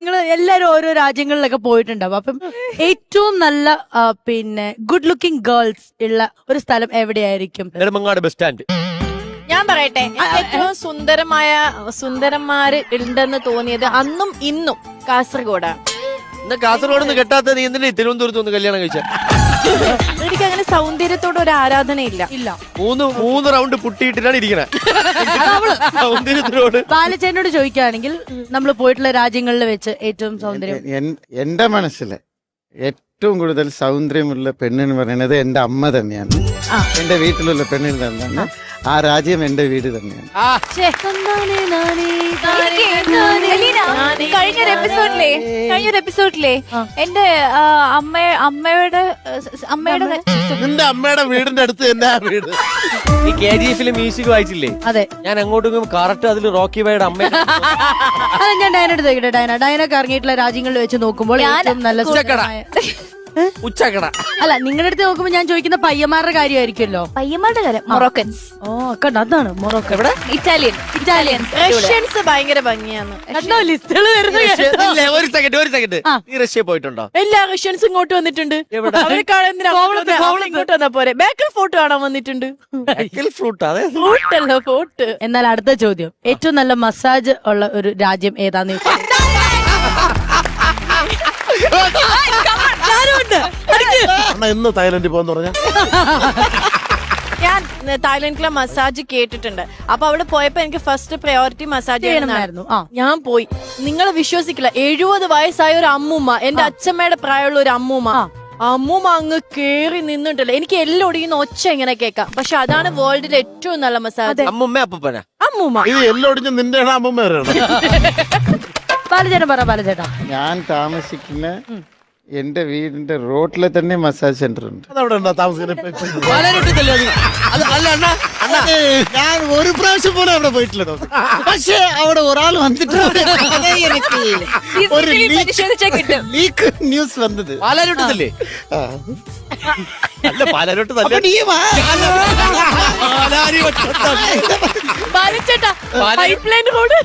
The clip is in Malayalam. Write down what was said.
നിങ്ങൾ എല്ലാരും ഓരോ രാജ്യങ്ങളിലൊക്കെ പോയിട്ടുണ്ടാവും. അപ്പം ഏറ്റവും നല്ല പിന്നെ ഗുഡ് ലുക്കിംഗ് ഗേൾസ് ഉള്ള ഒരു സ്ഥലം എവിടെയായിരിക്കും? Nedumangad bus stand. ഞാൻ പറയട്ടെ, ഏറ്റവും സുന്ദരന്മാര് ഉണ്ടെന്ന് തോന്നിയത് അന്നും ഇന്നും കാസർഗോഡാണ്. എന്നാ കാസർഗോഡ് നിന്ന് കെട്ടാത്ത നീ എന്തിനാ തിരുവനന്തപുരത്ത് ഒന്ന് കല്യാണം കഴിച്ച? എനിക്ക് അങ്ങനെ സൗന്ദര്യത്തോട് ഒരു ആരാധനയില്ല. ഇല്ല. മൂന്ന് റൗണ്ട് പുട്ടിയിട്ടിട്ടാണ് ഇരിക്കണേ. സൗന്ദര്യത്തിനോട് ബാലചേട്ടനോട് ചോദിക്കുകയാണെങ്കിൽ നമ്മൾ പോയിട്ടുള്ള രാജ്യങ്ങളിൽ വെച്ച് ഏറ്റവും സൗന്ദര്യം എന്റെ മനസ്സില് ഏറ്റവും കൂടുതൽ സൗന്ദര്യമുള്ള പെണ്ണെന്ന് പറയുന്നത് എന്റെ അമ്മ തന്നെയാണ്. എന്റെ വീട്ടിലുള്ള പെണ്ണിന് തന്നെയാണ്. ആ രാജ്യം എന്റെ വീട് തന്നെയാണ്. കഴിഞ്ഞൊരു എപ്പിസോഡിലെ എന്റെ അമ്മയുടെ നിന്റെ അമ്മയുടെ വീടിന്റെ അടുത്ത് തന്നെ ആ വീട്. ഈ KGF മ്യൂസിക് വായിച്ചില്ലേ? അതെ. ഞാൻ അങ്ങോട്ടും കറക്റ്റ് അതിൽ റോക്കി ബൈയുടെ അമ്മ. അത് ഞാൻ ഡയനോട് ചോദിക്കട്ടെ. ഡയനൊക്കെ ഇറങ്ങിയിട്ടുള്ള രാജ്യങ്ങളിൽ വെച്ച് നോക്കുമ്പോൾ ഏറ്റവും നല്ല ഉച്ചക്കട അല്ല, നിങ്ങളുടെ അടുത്ത് നോക്കുമ്പോ ഞാൻ ചോദിക്കുന്ന പയ്യന്മാരുടെ കാര്യമായിരിക്കുമല്ലോ. പയ്യന്മാരുടെ കാര്യം മൊറോക്കൻസ്. കണ്ടോ, അതാണ് മൊറോക്കോ. എവിടെ? ഇറ്റാലിയൻ റഷ്യൻസ് ഭയങ്കര ഭംഗിയാണ്. ലിസ്റ്റുകൾ വരുന്നത്. ഒരു സെക്കൻഡ് നീ റഷ്യ പോയിട്ടുണ്ടോ? എല്ലാ റഷ്യൻസും ഇങ്ങോട്ട് വന്നിട്ടുണ്ട്. ഇങ്ങോട്ട് വന്നാ പോരെ. ബേക്കൽ ഫോർട്ട് കാണാൻ വന്നിട്ടുണ്ട്. ഫോർട്ട്. എന്നാൽ അടുത്ത ചോദ്യം, ഏറ്റവും നല്ല മസാജ് ഉള്ള ഒരു രാജ്യം ഏതാന്ന് എന്ന് തായ്ലൻഡിൽ പോകാന്ന് പറഞ്ഞ ഞാൻ തായ്ലൻഡിലെ മസാജ് കേട്ടിട്ടുണ്ട്. അപ്പൊ അവിടെ പോയപ്പോ എനിക്ക് ഫസ്റ്റ് പ്രയോറിറ്റി മസാജ് ചെയ്യണമായിരുന്നു. ഞാൻ പോയി. നിങ്ങൾ വിശ്വസിക്കില്ല, 70 വയസ്സായ ഒരു അമ്മൂമ്മ, എന്റെ അച്ഛമ്മയുടെ പ്രായമുള്ള ഒരു അമ്മൂമ്മ അങ്ങ് കേറി നിന്നിട്ടില്ല. എനിക്ക് എല്ലാം ഒടിയുന്ന ഒച്ച ഇങ്ങനെ കേൾക്കാം. പക്ഷെ അതാണ് വേൾഡിലെ ഏറ്റവും നല്ല മസാജ്. അമ്മൂമ്മ ഇത് എല്ലാം ഒടിഞ്ഞ് നിന്റെ അമ്മൂമ്മ. ബാലചേട്ടൻ പറ. ബാലചേട്ടാ, ഞാൻ താമസിക്കുന്ന എന്റെ വീടിന്റെ റോഡിലെ തന്നെ മസാജ് സെന്റർ ഉണ്ട്. ഞാൻ ഒരു പ്രാവശ്യം പോലും അവിടെ പോയിട്ടില്ല. പക്ഷേ അവിടെ ഒരാൾ വന്നിട്ട് ഒരു ലീക്ക് ന്യൂസ് വന്നത്. പാലാരോട്ടല്ലേ? അല്ല, പാലാരോട്ട് ബാലചേട്ടാ, പൈപ്പ് ലൈൻ റോഡ്.